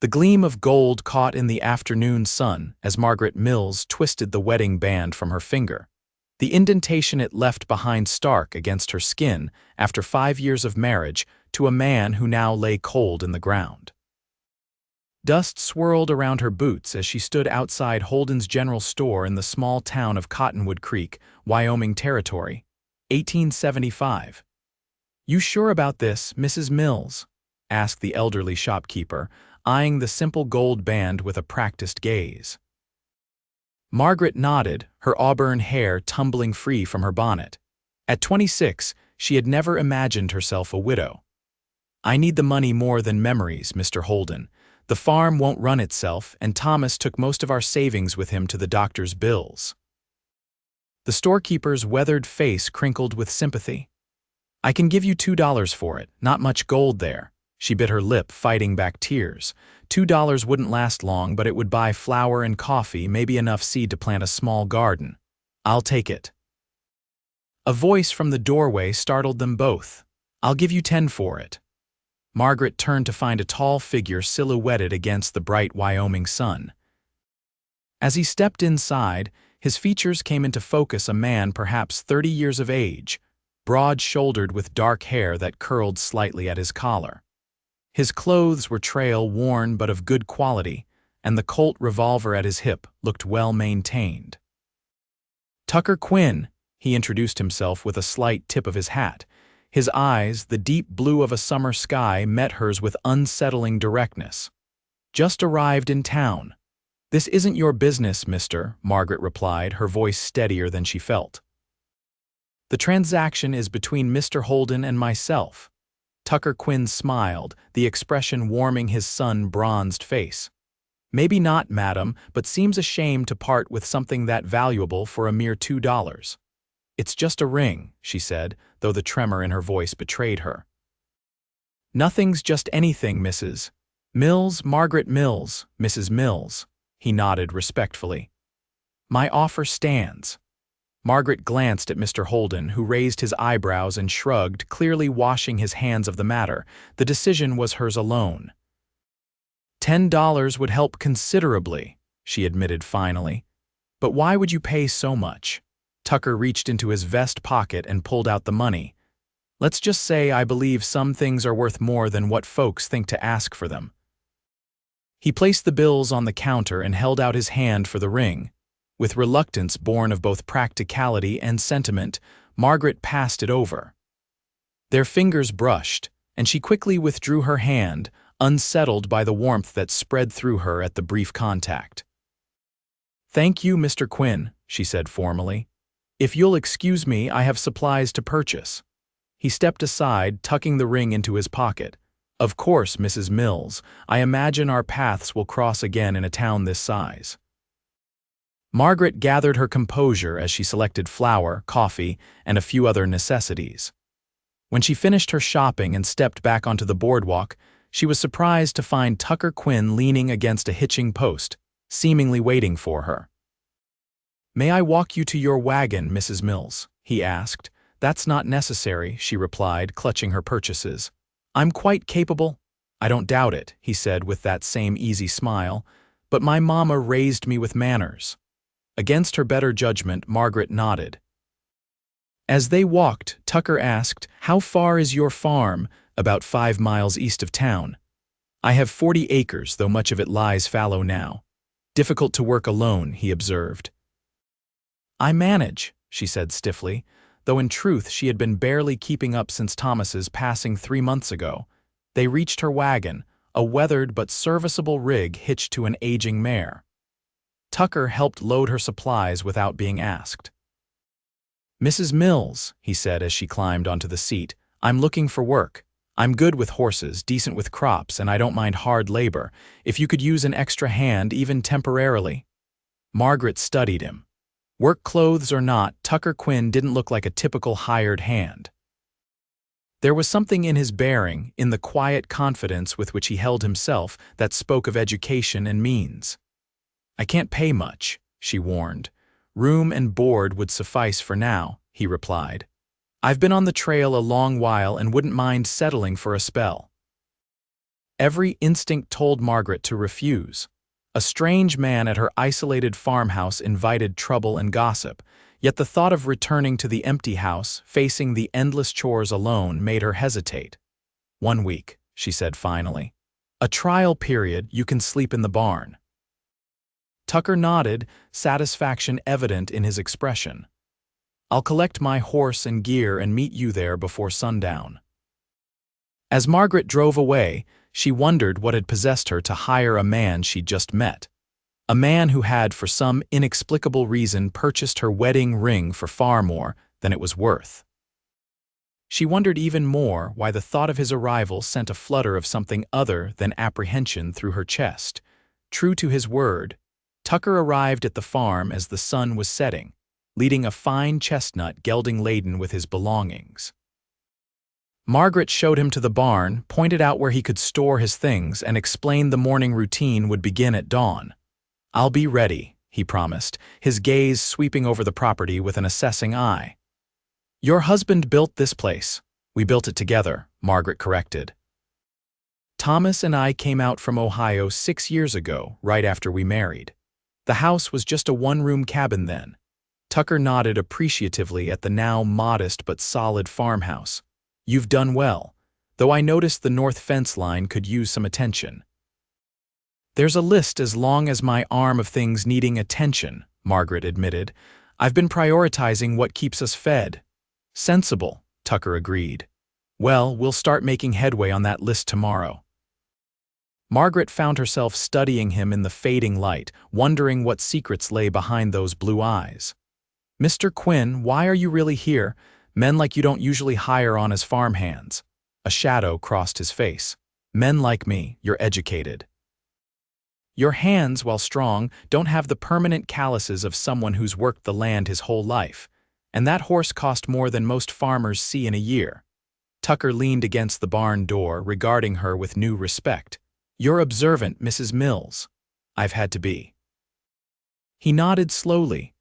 The gleam of gold caught in the afternoon sun as Margaret Mills twisted the wedding band from her finger. The indentation it left behind stark against her skin after 5 years of marriage to a man who now lay cold in the ground. Dust swirled around her boots as she stood outside Holden's general store in the small town of Cottonwood Creek, Wyoming Territory, 1875. "You sure about this, Mrs. Mills?" asked the elderly shopkeeper, eyeing the simple gold band with a practiced gaze. Margaret nodded, her auburn hair tumbling free from her bonnet. At 26, she had never imagined herself a widow. "I need the money more than memories, Mr. Holden. The farm won't run itself, and Thomas took most of our savings with him to the doctor's bills." The storekeeper's weathered face crinkled with sympathy. "I can give you $2 for it, not much gold there." She bit her lip, fighting back tears. $2 wouldn't last long, but it would buy flour and coffee, maybe enough seed to plant a small garden. "I'll take it." A voice from the doorway startled them both. "I'll give you 10 for it." Margaret turned to find a tall figure silhouetted against the bright Wyoming sun. As he stepped inside, his features came into focus, a man perhaps 30 years of age, broad-shouldered with dark hair that curled slightly at his collar. His clothes were trail-worn but of good quality, and the Colt revolver at his hip looked well-maintained. "Tucker Quinn," he introduced himself with a slight tip of his hat. His eyes, the deep blue of a summer sky, met hers with unsettling directness. "Just arrived in town." "This isn't your business, mister," Margaret replied, her voice steadier than she felt. "The transaction is between Mr. Holden and myself." Tucker Quinn smiled, the expression warming his sun-bronzed face. "Maybe not, madam, but seems ashamed to part with something that valuable for a mere $2. "It's just a ring," she said, though the tremor in her voice betrayed her. "Nothing's just anything, Mrs. Mills, Margaret Mills, Mrs. Mills," he nodded respectfully. "My offer stands." Margaret glanced at Mr. Holden, who raised his eyebrows and shrugged, clearly washing his hands of the matter. The decision was hers alone. $10 would help considerably, she admitted finally. "But why would you pay so much?" Tucker reached into his vest pocket and pulled out the money. "Let's just say I believe some things are worth more than what folks think to ask for them." He placed the bills on the counter and held out his hand for the ring. With reluctance born of both practicality and sentiment, Margaret passed it over. Their fingers brushed, and she quickly withdrew her hand, unsettled by the warmth that spread through her at the brief contact. "Thank you, Mr. Quinn," she said formally. "If you'll excuse me, I have supplies to purchase." He stepped aside, tucking the ring into his pocket. "Of course, Mrs. Mills, I imagine our paths will cross again in a town this size." Margaret gathered her composure as she selected flour, coffee, and a few other necessities. When she finished her shopping and stepped back onto the boardwalk, she was surprised to find Tucker Quinn leaning against a hitching post, seemingly waiting for her. "May I walk you to your wagon, Mrs. Mills?" he asked. "That's not necessary," she replied, clutching her purchases. "I'm quite capable." "I don't doubt it," he said with that same easy smile, "but my mama raised me with manners." Against her better judgment, Margaret nodded. As they walked, Tucker asked, "How far is your farm?" "About 5 miles east of town." "I have 40 acres, though much of it lies fallow now." "Difficult to work alone," he observed. "I manage," she said stiffly, though in truth she had been barely keeping up since Thomas's passing 3 months ago. They reached her wagon, a weathered but serviceable rig hitched to an aging mare. Tucker helped load her supplies without being asked. "Mrs. Mills," he said as she climbed onto the seat, "I'm looking for work. I'm good with horses, decent with crops, and I don't mind hard labor. If you could use an extra hand, even temporarily." Margaret studied him. Work clothes or not, Tucker Quinn didn't look like a typical hired hand. There was something in his bearing, in the quiet confidence with which he held himself, that spoke of education and means. "I can't pay much," she warned. "Room and board would suffice for now," he replied. "I've been on the trail a long while and wouldn't mind settling for a spell." Every instinct told Margaret to refuse. A strange man at her isolated farmhouse invited trouble and gossip, yet the thought of returning to the empty house, facing the endless chores alone, made her hesitate. 1 week, she said finally. A trial period, you can sleep in the barn. Tucker nodded, satisfaction evident in his expression. I'll collect my horse and gear and meet you there before sundown. As Margaret drove away, she wondered what had possessed her to hire a man she'd just met. A man who had, for some inexplicable reason, purchased her wedding ring for far more than it was worth. She wondered even more why the thought of his arrival sent a flutter of something other than apprehension through her chest. True to his word, Tucker arrived at the farm as the sun was setting, leading a fine chestnut gelding laden with his belongings. Margaret showed him to the barn, pointed out where he could store his things, and explained the morning routine would begin at dawn. I'll be ready, he promised, his gaze sweeping over the property with an assessing eye. Your husband built this place. We built it together, Margaret corrected. Thomas and I came out from Ohio 6 years ago, right after we married. The house was just a one-room cabin then. Tucker nodded appreciatively at the now modest but solid farmhouse. You've done well, though I noticed the north fence line could use some attention. There's a list as long as my arm of things needing attention, Margaret admitted. I've been prioritizing what keeps us fed. Sensible, Tucker agreed. Well, we'll start making headway on that list tomorrow. Margaret found herself studying him in the fading light, wondering what secrets lay behind those blue eyes. Mr. Quinn, why are you really here? Men like you don't usually hire on as farmhands. A shadow crossed his face. Men like me, you're educated. Your hands, while strong, don't have the permanent calluses of someone who's worked the land his whole life. And that horse cost more than most farmers see in a year. Tucker leaned against the barn door, regarding her with new respect. You're observant, Mrs. Mills. I've had to be. He nodded slowly.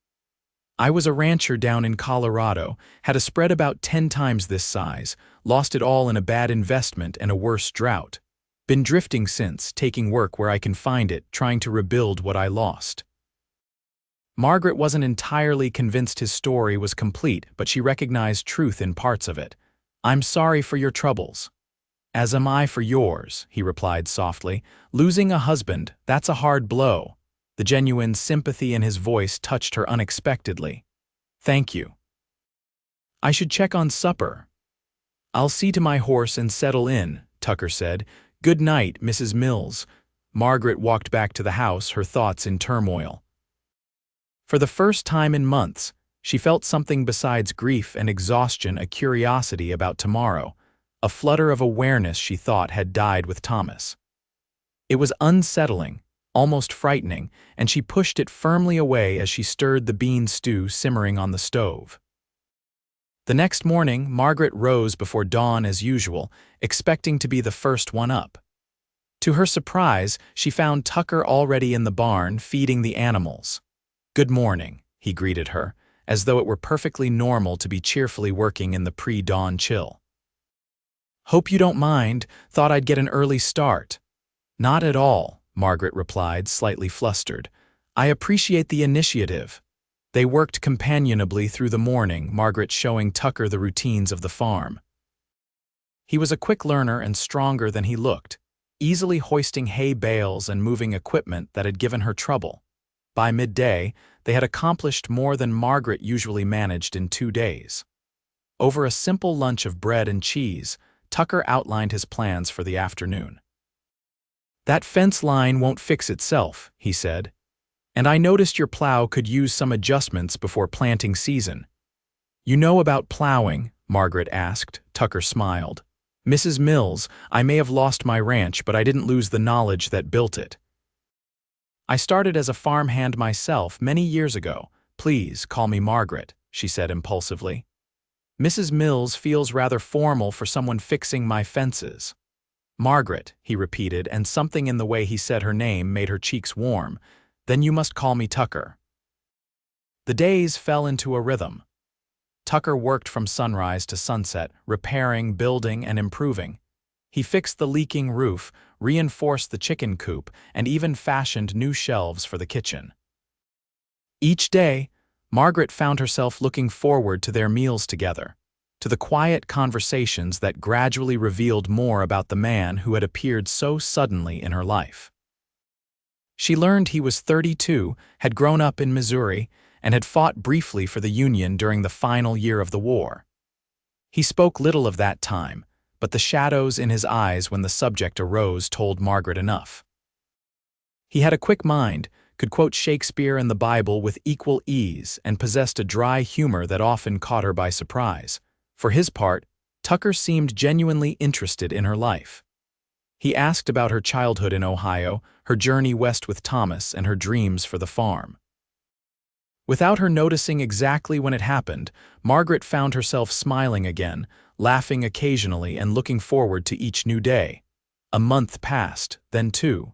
I was a rancher down in Colorado, had a spread about 10 times this size, lost it all in a bad investment and a worse drought. Been drifting since, taking work where I can find it, trying to rebuild what I lost. Margaret wasn't entirely convinced his story was complete, but she recognized truth in parts of it. I'm sorry for your troubles. As am I for yours, he replied softly. Losing a husband, that's a hard blow. The genuine sympathy in his voice touched her unexpectedly. Thank you. I should check on supper. I'll see to my horse and settle in, Tucker said. Good night, Mrs. Mills. Margaret walked back to the house, her thoughts in turmoil. For the first time in months, she felt something besides grief and exhaustion, a curiosity about tomorrow, a flutter of awareness she thought had died with Thomas. It was unsettling, almost frightening, and she pushed it firmly away as she stirred the bean stew simmering on the stove. The next morning, Margaret rose before dawn as usual, expecting to be the first one up. To her surprise, she found Tucker already in the barn, feeding the animals. Good morning, he greeted her, as though it were perfectly normal to be cheerfully working in the pre-dawn chill. Hope you don't mind, thought I'd get an early start. Not at all, Margaret replied, slightly flustered. I appreciate the initiative. They worked companionably through the morning, Margaret showing Tucker the routines of the farm. He was a quick learner and stronger than he looked, easily hoisting hay bales and moving equipment that had given her trouble. By midday, they had accomplished more than Margaret usually managed in 2 days. Over a simple lunch of bread and cheese, Tucker outlined his plans for the afternoon. That fence line won't fix itself, he said. And I noticed your plow could use some adjustments before planting season. You know about plowing? Margaret asked. Tucker smiled. Mrs. Mills, I may have lost my ranch, but I didn't lose the knowledge that built it. I started as a farmhand myself many years ago. Please call me Margaret, she said impulsively. Mrs. Mills feels rather formal for someone fixing my fences. Margaret, he repeated, and something in the way he said her name made her cheeks warm. Then you must call me Tucker. The days fell into a rhythm. Tucker worked from sunrise to sunset, repairing, building, and improving. He fixed the leaking roof, reinforced the chicken coop, and even fashioned new shelves for the kitchen. Each day, Margaret found herself looking forward to their meals together, to the quiet conversations that gradually revealed more about the man who had appeared so suddenly in her life. She learned he was 32, had grown up in Missouri, and had fought briefly for the Union during the final year of the war. He spoke little of that time, but the shadows in his eyes when the subject arose told Margaret enough. He had a quick mind, could quote Shakespeare and the Bible with equal ease, and possessed a dry humor that often caught her by surprise. For his part, Tucker seemed genuinely interested in her life. He asked about her childhood in Ohio, her journey west with Thomas, and her dreams for the farm. Without her noticing exactly when it happened, Margaret found herself smiling again, laughing occasionally and looking forward to each new day. A month passed, then two.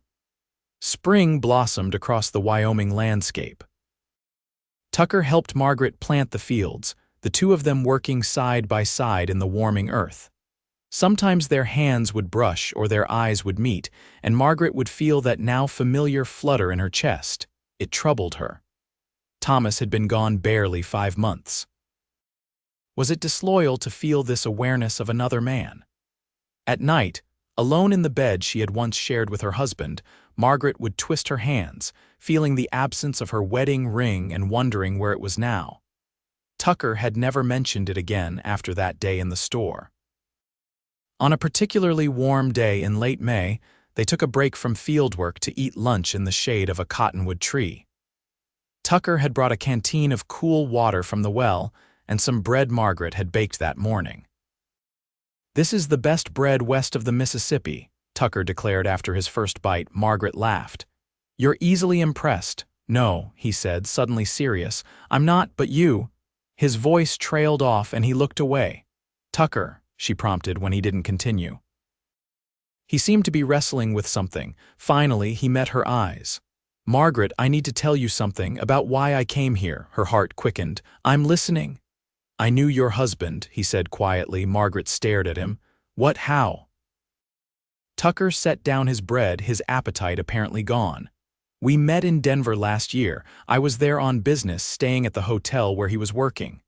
Spring blossomed across the Wyoming landscape. Tucker helped Margaret plant the fields, the two of them working side by side in the warming earth. Sometimes their hands would brush or their eyes would meet, and Margaret would feel that now familiar flutter in her chest. It troubled her. Thomas had been gone barely 5 months. Was it disloyal to feel this awareness of another man? At night, alone in the bed she had once shared with her husband, Margaret would twist her hands, feeling the absence of her wedding ring and wondering where it was now. Tucker had never mentioned it again after that day in the store. On a particularly warm day in late May, they took a break from fieldwork to eat lunch in the shade of a cottonwood tree. Tucker had brought a canteen of cool water from the well and some bread Margaret had baked that morning. "This is the best bread west of the Mississippi," Tucker declared after his first bite. Margaret laughed. "You're easily impressed." "No," he said, suddenly serious. "I'm not, but you." His voice trailed off and he looked away. "Tucker," she prompted when he didn't continue. He seemed to be wrestling with something. Finally, he met her eyes. "Margaret, I need to tell you something about why I came here." Her heart quickened. "I'm listening." "I knew your husband," he said quietly. Margaret stared at him. "What, how?" Tucker set down his bread, his appetite apparently gone. "We met in Denver last year. I was there on business, staying at the hotel where he was working."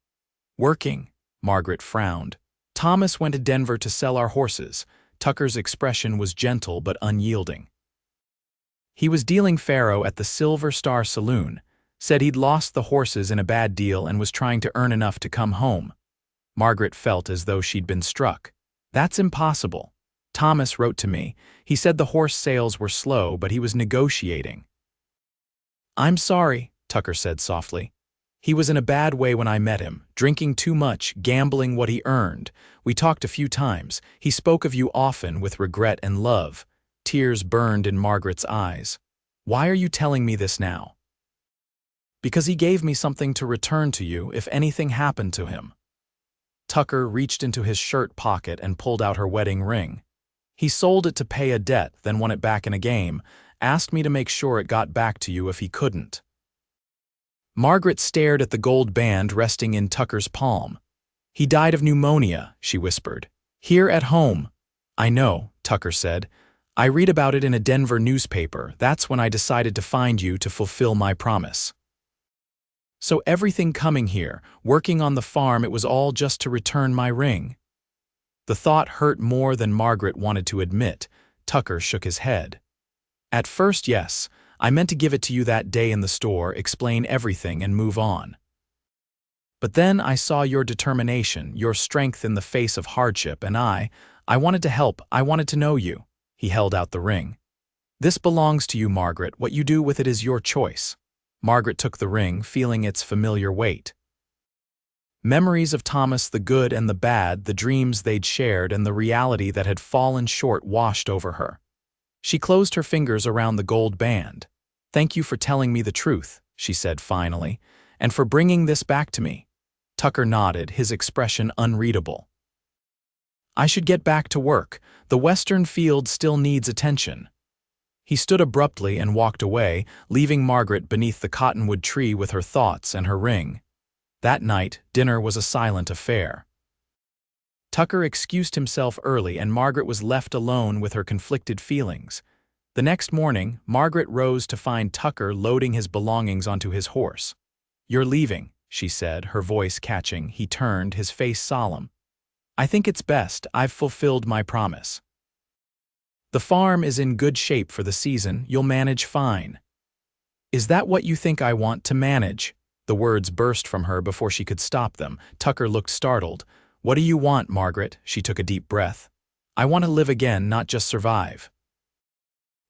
"Working?" Margaret frowned. "Thomas went to Denver to sell our horses." Tucker's expression was gentle but unyielding. "He was dealing faro at the Silver Star Saloon. Said he'd lost the horses in a bad deal and was trying to earn enough to come home." Margaret felt as though she'd been struck. "That's impossible. Thomas wrote to me. He said the horse sales were slow, but he was negotiating." "I'm sorry," Tucker said softly. "He was in a bad way when I met him, drinking too much, gambling what he earned. We talked a few times. He spoke of you often with regret and love." Tears burned in Margaret's eyes. "Why are you telling me this now?" "Because he gave me something to return to you if anything happened to him." Tucker reached into his shirt pocket and pulled out her wedding ring. "He sold it to pay a debt, then won it back in a game. Asked me to make sure it got back to you if he couldn't." Margaret stared at the gold band resting in Tucker's palm. "He died of pneumonia," she whispered. "Here at home." "I know," Tucker said. "I read about it in a Denver newspaper. That's when I decided to find you to fulfill my promise." "So everything coming here, working on the farm, it was all just to return my ring?" The thought hurt more than Margaret wanted to admit. Tucker shook his head. "At first, yes. I meant to give it to you that day in the store, explain everything, and move on. But then I saw your determination, your strength in the face of hardship, and I wanted to help. I wanted to know you." He held out the ring. "This belongs to you, Margaret. What you do with it is your choice." Margaret took the ring, feeling its familiar weight. Memories of Thomas, the good and the bad, the dreams they'd shared, and the reality that had fallen short washed over her. She closed her fingers around the gold band. "Thank you for telling me the truth," she said finally, "and for bringing this back to me." Tucker nodded, his expression unreadable. "I should get back to work. The western field still needs attention." He stood abruptly and walked away, leaving Margaret beneath the cottonwood tree with her thoughts and her ring. That night, dinner was a silent affair. Tucker excused himself early and Margaret was left alone with her conflicted feelings. The next morning, Margaret rose to find Tucker loading his belongings onto his horse. "You're leaving," she said, her voice catching. He turned, his face solemn. "I think it's best. I've fulfilled my promise. The farm is in good shape for the season. You'll manage fine." "Is that what you think I want to manage?" The words burst from her before she could stop them. Tucker looked startled. "What do you want, Margaret?" She took a deep breath. "I want to live again, not just survive.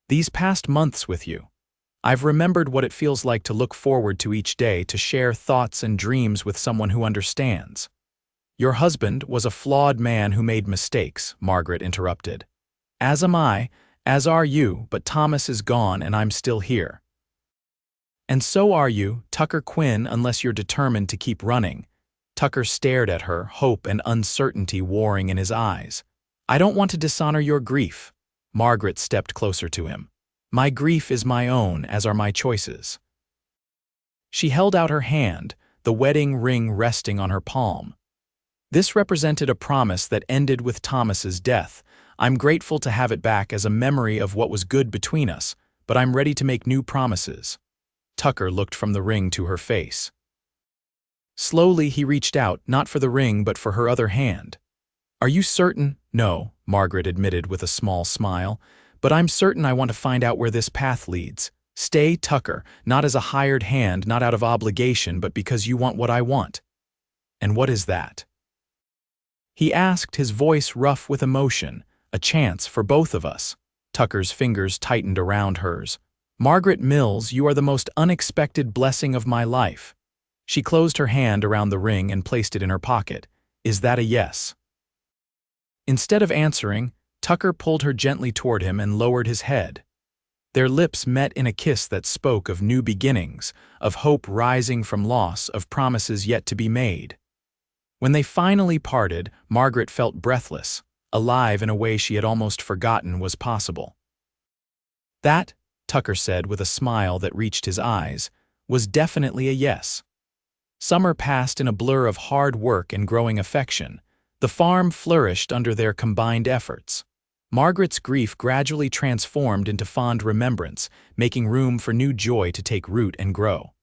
These past months with you, I've remembered what it feels like to look forward to each day, to share thoughts and dreams with someone who understands." "Your husband was a flawed man who made mistakes," Margaret interrupted. "As am I, as are you, but Thomas is gone and I'm still here." "And so are you, Tucker Quinn, unless you're determined to keep running." Tucker stared at her, hope and uncertainty warring in his eyes. "I don't want to dishonor your grief." Margaret stepped closer to him. "My grief is my own, as are my choices." She held out her hand, the wedding ring resting on her palm. "This represented a promise that ended with Thomas's death. I'm grateful to have it back as a memory of what was good between us, but I'm ready to make new promises." Tucker looked from the ring to her face. Slowly he reached out, not for the ring but for her other hand. "Are you certain?" "No," Margaret admitted with a small smile, "but I'm certain I want to find out where this path leads. Stay, Tucker, not as a hired hand, not out of obligation, but because you want what I want." "And what is that?" he asked, his voice rough with emotion. "A chance for both of us." Tucker's fingers tightened around hers. "Margaret Mills, you are the most unexpected blessing of my life." She closed her hand around the ring and placed it in her pocket. "Is that a yes?" Instead of answering, Tucker pulled her gently toward him and lowered his head. Their lips met in a kiss that spoke of new beginnings, of hope rising from loss, of promises yet to be made. When they finally parted, Margaret felt breathless, alive in a way she had almost forgotten was possible. "That," Tucker said with a smile that reached his eyes, "was definitely a yes." Summer passed in a blur of hard work and growing affection. The farm flourished under their combined efforts. Margaret's grief gradually transformed into fond remembrance, making room for new joy to take root and grow.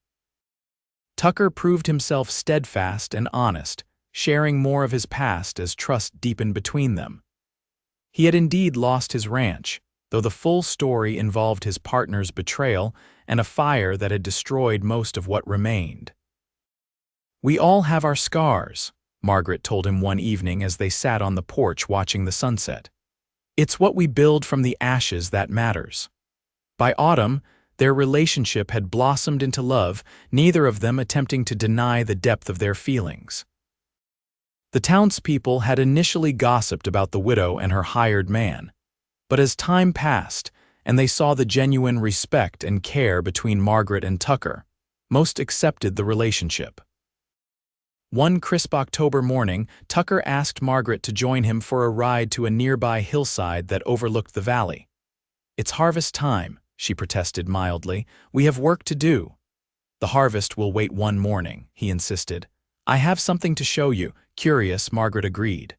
Tucker proved himself steadfast and honest, sharing more of his past as trust deepened between them. He had indeed lost his ranch, though the full story involved his partner's betrayal and a fire that had destroyed most of what remained. "We all have our scars," Margaret told him one evening as they sat on the porch watching the sunset. "It's what we build from the ashes that matters." By autumn, their relationship had blossomed into love, neither of them attempting to deny the depth of their feelings. The townspeople had initially gossiped about the widow and her hired man, but as time passed and they saw the genuine respect and care between Margaret and Tucker, most accepted the relationship. One crisp October morning, Tucker asked Margaret to join him for a ride to a nearby hillside that overlooked the valley. "It's harvest time," she protested mildly. "We have work to do." "The harvest will wait one morning," he insisted. "I have something to show you." Curious, Margaret agreed.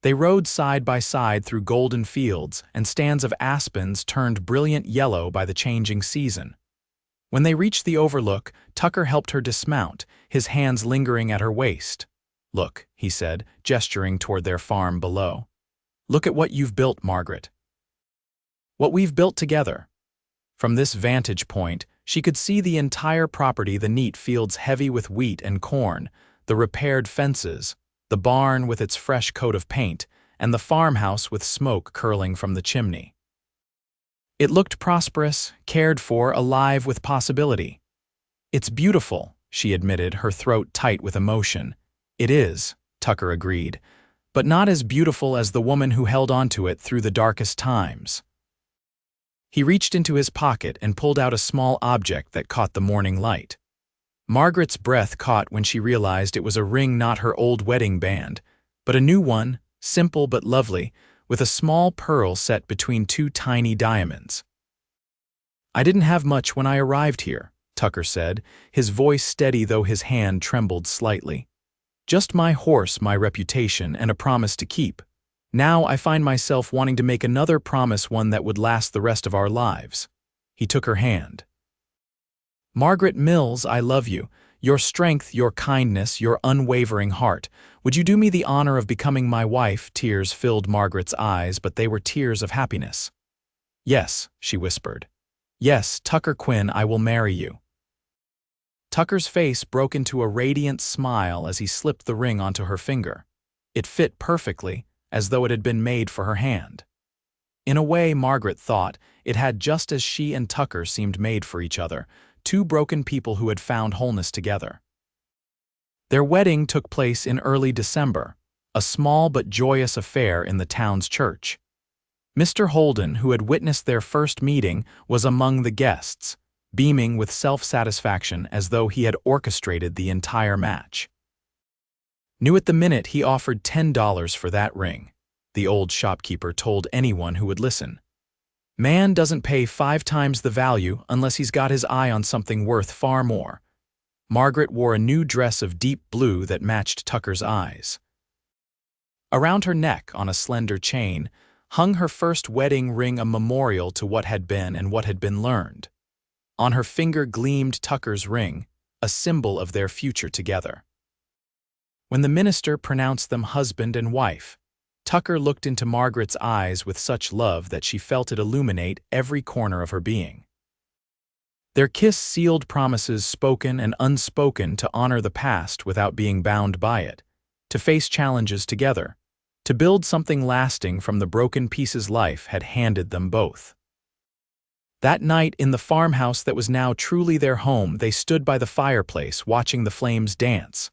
They rode side by side through golden fields, and stands of aspens turned brilliant yellow by the changing season. When they reached the overlook, Tucker helped her dismount, his hands lingering at her waist. "Look," he said, gesturing toward their farm below. "Look at what you've built, Margaret. What we've built together." From this vantage point, she could see the entire property, the neat fields heavy with wheat and corn, the repaired fences, the barn with its fresh coat of paint, and the farmhouse with smoke curling from the chimney. It looked prosperous, cared for, alive with possibility. "It's beautiful," she admitted, her throat tight with emotion. "It is," Tucker agreed, "but not as beautiful as the woman who held onto it through the darkest times." He reached into his pocket and pulled out a small object that caught the morning light. Margaret's breath caught when she realized it was a ring, not her old wedding band, but a new one, simple but lovely, with a small pearl set between two tiny diamonds. "I didn't have much when I arrived here," Tucker said, his voice steady though his hand trembled slightly. Just my horse, my reputation, and a promise to keep. Now I find myself wanting to make another promise, one that would last the rest of our lives." He took her hand. "Margaret Mills, I love you. Your strength, your kindness, your unwavering heart. Would you do me the honor of becoming my wife?" Tears filled Margaret's eyes, but they were tears of happiness. "Yes," she whispered. "Yes, Tucker Quinn, I will marry you." Tucker's face broke into a radiant smile as he slipped the ring onto her finger. It fit perfectly, as though it had been made for her hand. In a way, Margaret thought, it had, just as she and Tucker seemed made for each other, two broken people who had found wholeness together. Their wedding took place in early December, a small but joyous affair in the town's church. Mr. Holden, who had witnessed their first meeting, was among the guests, beaming with self-satisfaction as though he had orchestrated the entire match. "Knew at the minute he offered $10 for that ring," the old shopkeeper told anyone who would listen. "Man doesn't pay 5 times the value unless he's got his eye on something worth far more." Margaret wore a new dress of deep blue that matched Tucker's eyes. Around her neck, on a slender chain, hung her first wedding ring, a memorial to what had been and what had been learned. On her finger gleamed Tucker's ring, a symbol of their future together. When the minister pronounced them husband and wife, Tucker looked into Margaret's eyes with such love that she felt it illuminate every corner of her being. Their kiss sealed promises spoken and unspoken to honor the past without being bound by it, to face challenges together, to build something lasting from the broken pieces life had handed them both. That night, in the farmhouse that was now truly their home, they stood by the fireplace watching the flames dance.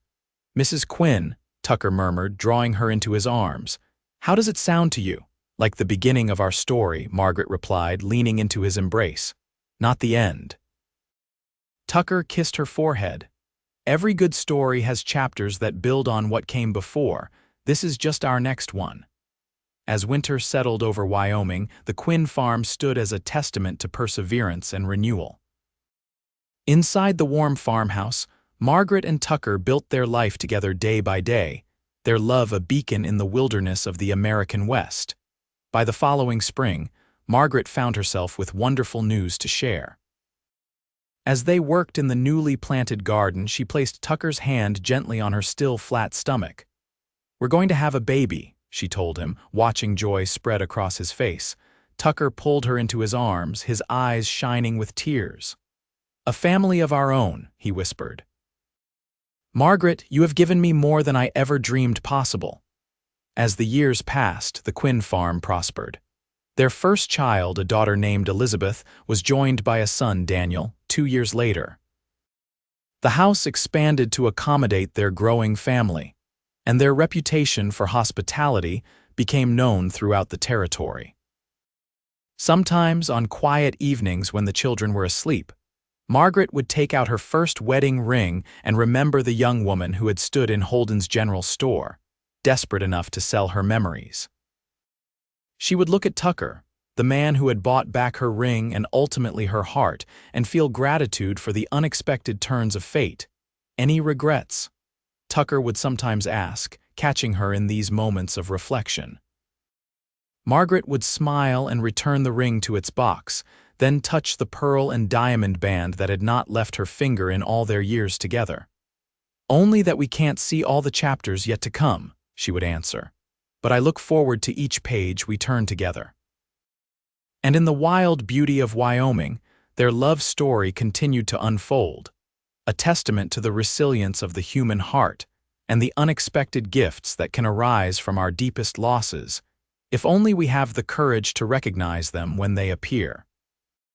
"Mrs. Quinn," Tucker murmured, drawing her into his arms. "How does it sound to you?" "Like the beginning of our story," Margaret replied, leaning into his embrace. "Not the end." Tucker kissed her forehead. "Every good story has chapters that build on what came before. This is just our next one." As winter settled over Wyoming, the Quinn farm stood as a testament to perseverance and renewal. Inside the warm farmhouse, Margaret and Tucker built their life together day by day, their love a beacon in the wilderness of the American West. By the following spring, Margaret found herself with wonderful news to share. As they worked in the newly planted garden, she placed Tucker's hand gently on her still flat stomach. "We're going to have a baby," she told him, watching joy spread across his face. Tucker pulled her into his arms, his eyes shining with tears. "A family of our own," he whispered. "Margaret, you have given me more than I ever dreamed possible." As the years passed, the Quinn farm prospered. Their first child, a daughter named Elizabeth, was joined by a son, Daniel, 2 years later. The house expanded to accommodate their growing family, and their reputation for hospitality became known throughout the territory. Sometimes, on quiet evenings when the children were asleep, Margaret would take out her first wedding ring and remember the young woman who had stood in Holden's general store, desperate enough to sell her memories. She would look at Tucker, the man who had bought back her ring and ultimately her heart, and feel gratitude for the unexpected turns of fate. "Any regrets?" Tucker would sometimes ask, catching her in these moments of reflection. Margaret would smile and return the ring to its box, then touch the pearl and diamond band that had not left her finger in all their years together. "Only that we can't see all the chapters yet to come," she would answer. "But I look forward to each page we turn together." And in the wild beauty of Wyoming, their love story continued to unfold, a testament to the resilience of the human heart and the unexpected gifts that can arise from our deepest losses, if only we have the courage to recognize them when they appear.